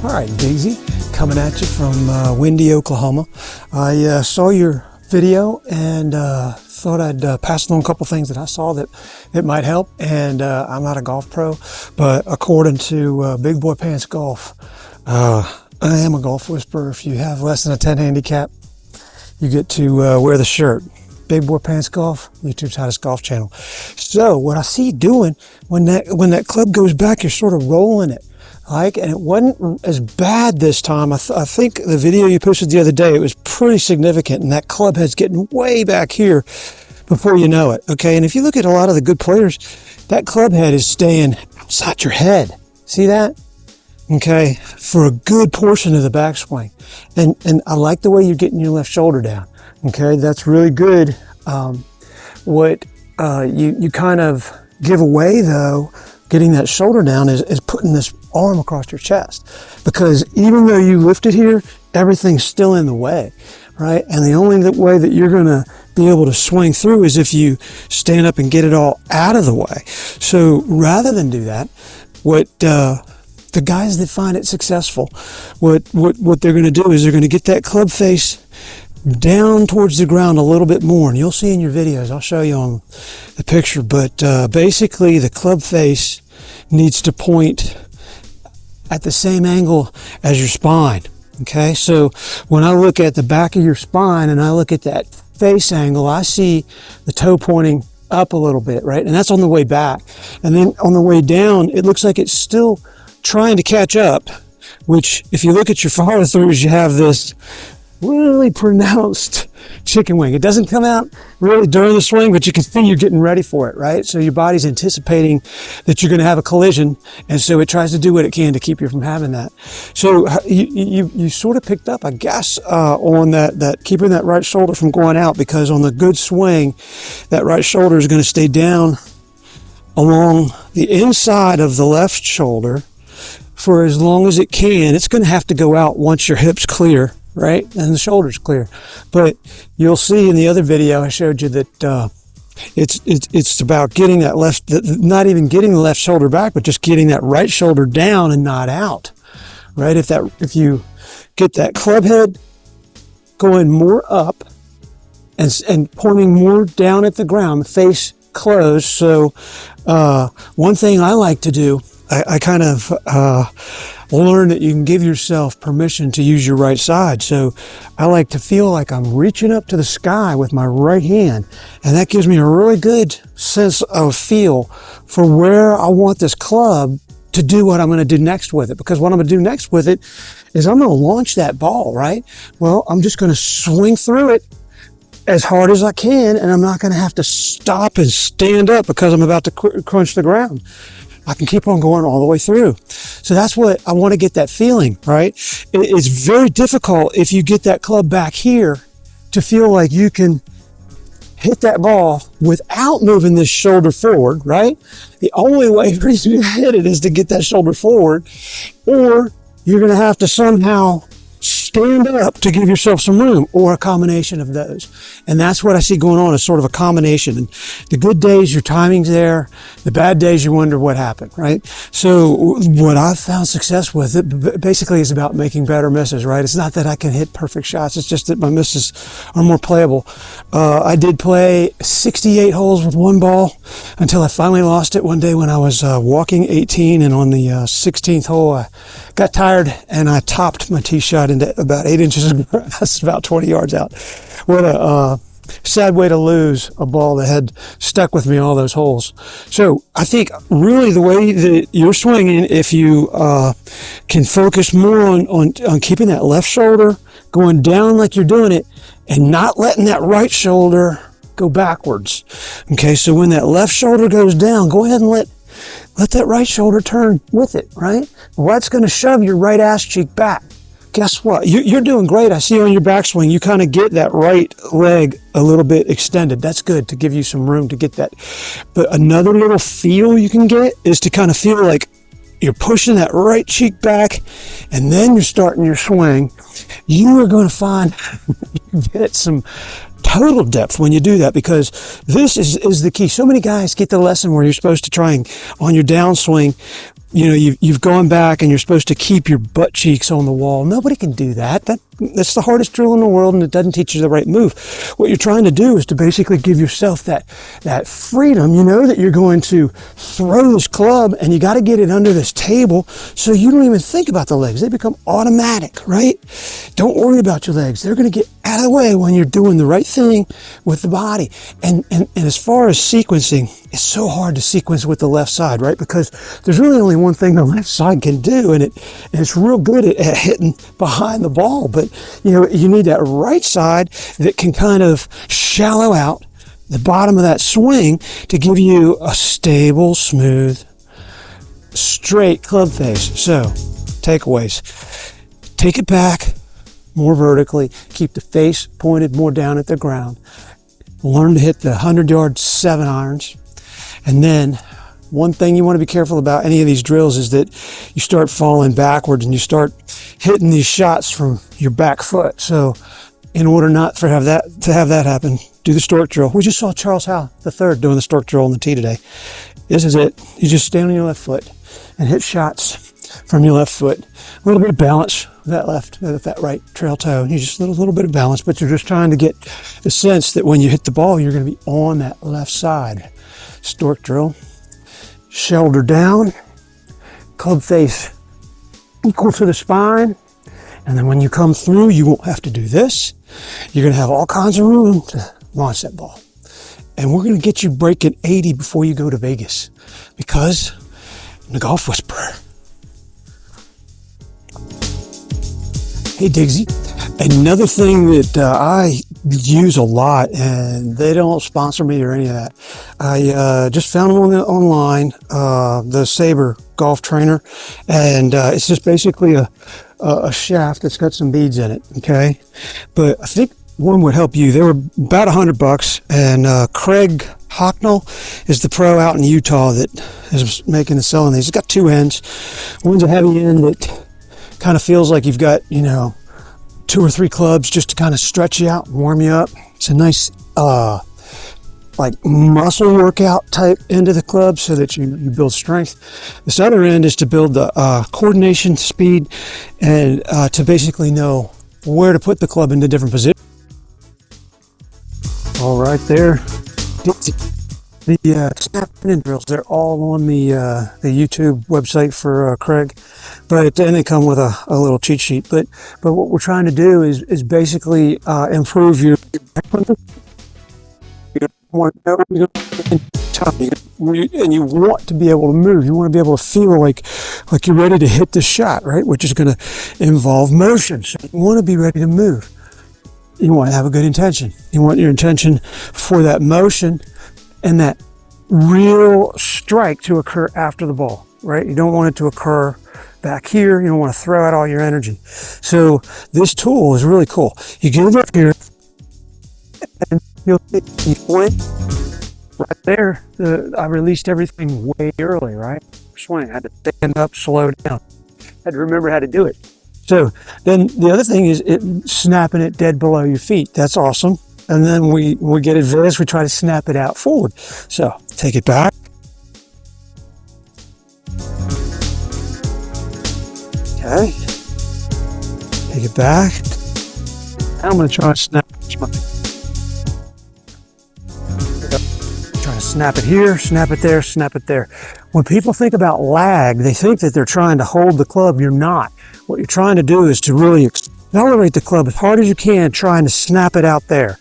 All right, Diggsie, coming at you from windy Oklahoma. I saw your video and thought I'd pass along a couple things that I saw that might help. And I'm not a golf pro, but according to Big Boy Pants Golf, I am a golf whisperer. If you have less than a 10 handicap, you get to wear the shirt. Big Boy Pants Golf, YouTube's hottest golf channel. So what I see you doing when that club goes back, you're sort of rolling it. And it wasn't as bad this time. I think the video you posted the other day, it was pretty significant, and that club head's getting way back here before you know it. Okay, and if you look at a lot of the good players, that club head is staying outside your head. See that? Okay, for a good portion of the backswing. And I like the way you're getting your left shoulder down. Okay, that's really good. What you kind of give away though, getting that shoulder down, is putting this arm across your chest, because even though you lift it here, everything's still in the way, right? And the only way that you're going to be able to swing through is if you stand up and get it all out of the way. So rather than do that, what the guys that find it successful, what they're going to do is they're going to get that club face down towards the ground a little bit more, and you'll see in your videos, I'll show you on the picture, but basically the club face needs to point at the same angle as your spine. Okay, so when I look at the back of your spine and I look at that face angle, I see the toe pointing up a little bit, right? And that's on the way back. And then on the way down, it looks like it's still trying to catch up, which if you look at your follow throughs, you have this really pronounced chicken wing. It doesn't come out really during the swing, but you can see you're getting ready for it, right? So your body's anticipating that you're going to have a collision, and so it tries to do what it can to keep you from having that. So you sort of picked up, I guess, on that keeping that right shoulder from going out, because on the good swing, that right shoulder is going to stay down along the inside of the left shoulder for as long as it can. It's going to have to go out once your hip's clear, right? And the shoulder's clear. But you'll see in the other video I showed you that it's about getting that left, not even getting the left shoulder back, but just getting that right shoulder down and not out, right? If you get that club head going more up and pointing more down at the ground, the face closed. So one thing I like to do, I kind of learn that you can give yourself permission to use your right side. So I like to feel like I'm reaching up to the sky with my right hand, and that gives me a really good sense of feel for where I want this club to do what I'm going to do next with it. Because what I'm going to do next with it is I'm going to launch that ball, right? Well, I'm just going to swing through it as hard as I can, and I'm not going to have to stop and stand up because I'm about to crunch the ground. I can keep on going all the way through. So that's what I want to get, that feeling, right? It's very difficult if you get that club back here to feel like you can hit that ball without moving this shoulder forward, right? The only way for you to hit it is to get that shoulder forward, or you're going to have to somehow stand up to give yourself some room, or a combination of those. And that's what I see going on, is sort of a combination. And the good days, your timing's there. The bad days, you wonder what happened, right? So what I've found success with it basically is about making better misses, right? It's not that I can hit perfect shots. It's just that my misses are more playable. I did play 68 holes with one ball until I finally lost it one day when I was walking 18, and on the 16th hole, I got tired and I topped my tee shot into about 8 inches of grass, about 20 yards out. What a sad way to lose a ball that had stuck with me all those holes. So I think really the way that you're swinging, if you can focus more on keeping that left shoulder going down like you're doing it, and not letting that right shoulder go backwards. Okay, so when that left shoulder goes down, go ahead and let that right shoulder turn with it, right? Well, that's going to shove your right ass cheek back. Guess what? You're doing great. I see on your backswing, you kind of get that right leg a little bit extended. That's good to give you some room to get that. But another little feel you can get is to kind of feel like you're pushing that right cheek back, and then you're starting your swing. You are going to find you get some total depth when you do that, because this is the key. So many guys get the lesson where you're supposed to try and on your downswing you've gone back and you're supposed to keep your butt cheeks on the wall. Nobody can do that. That's the hardest drill in the world, and it doesn't teach you the right move. What you're trying to do is to basically give yourself that freedom, that you're going to throw this club and you got to get it under this table so you don't even think about the legs. They become automatic, right? Don't worry about your legs. They're going to get out of the way when you're doing the right thing with the body. And as far as sequencing, it's so hard to sequence with the left side, right? Because there's really only one thing the left side can do, and it's real good at hitting behind the ball. But you need that right side that can kind of shallow out the bottom of that swing to give you a stable, smooth, straight club face. So, takeaways. Take it back more vertically. Keep the face pointed more down at the ground. Learn to hit the 100-yard 7-irons. And then one thing you want to be careful about any of these drills is that you start falling backwards and you start hitting these shots from your back foot. So in order not to have that happen, do the stork drill. We just saw Charles Howe III doing the stork drill on the tee today. This is it. You just stand on your left foot and hit shots from your left foot. A little bit of balance with that right trail toe. You just a little bit of balance, but you're just trying to get the sense that when you hit the ball, you're going to be on that left side. Stork drill. Shoulder down, club face equal to the spine, and then when you come through, you won't have to do this. You're going to have all kinds of room to launch that ball. And we're going to get you breaking 80 before you go to Vegas, because I'm the Golf Whisperer. Hey Diggsie, another thing that I use a lot, and they don't sponsor me or any of that. I just found them online, the Sabre golf trainer, and it's just basically a shaft that's got some beads in it. Okay, but I think one would help you. They were about $100, and Craig Hocknell is the pro out in Utah that is making and selling these. It's got two ends. One's a heavy end that kind of feels like you've got 2 or 3 clubs just to kind of stretch you out and warm you up. It's a nice like muscle workout type end of the club so that you build strength. This other end is to build the coordination, speed, and to basically know where to put the club into different positions. All right there. The snap pin drills, they're all on the YouTube website for Craig, but then they come with a little cheat sheet. But what we're trying to do is basically improve your back. And you want to be able to move. You want to be able to feel like you're ready to hit the shot, right? Which is going to involve motion. So you want to be ready to move. You want to have a good intention. You want your intention for that motion and that real strike to occur after the ball, right? You don't want it to occur back here. You don't want to throw out all your energy. So this tool is really cool. You get it up here, and you point right there. I released everything way early, right? Swing. I had to stand up, slow down. I had to remember how to do it. So then the other thing is snapping it dead below your feet. That's awesome. And then we get advanced, we try to snap it out forward. So take it back. Okay. Take it back. Now I'm going to try to snap. Try to snap it here, snap it there, snap it there. When people think about lag, they think that they're trying to hold the club. You're not. What you're trying to do is to really accelerate the club as hard as you can, trying to snap it out there.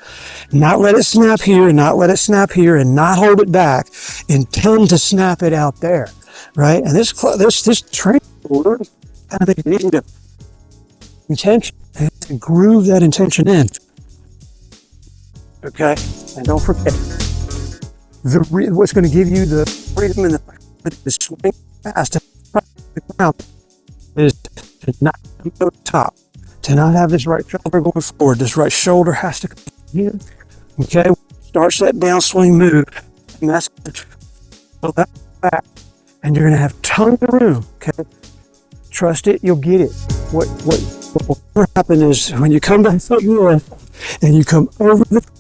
Not let it snap here, and not let it snap here, and not hold it back. Intend to snap it out there, right? And this training kind of thing, you need to intention and groove that intention in. Okay, and don't forget, what's going to give you the freedom and the swing fast to the ground is to not go top, to not have this right shoulder going forward. This right shoulder has to come in. Okay, starts that downswing move, and that's that back, and you're going to have tons of room. Okay, trust it, you'll get it. What will happen is when you come back up your left and you come over the top,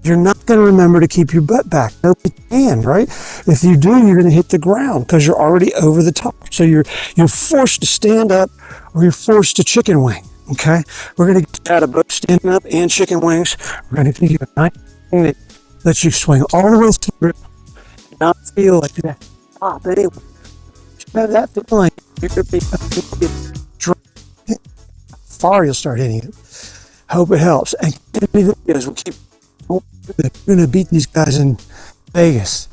You're not going to remember to keep your butt back. No, you can, right? If you do, you're going to hit the ground because you're already over the top. So you're forced to stand up, or you're forced to chicken wing. Okay, we're going to get out of both standing up and chicken wings. We're going to give you a nice thing that lets you swing all the way through, and not feel like you have to stop anyway. You have that feeling, you're going to be far, you'll start hitting it. Hope it helps. And videos will keep. We're going to beat these guys in Vegas.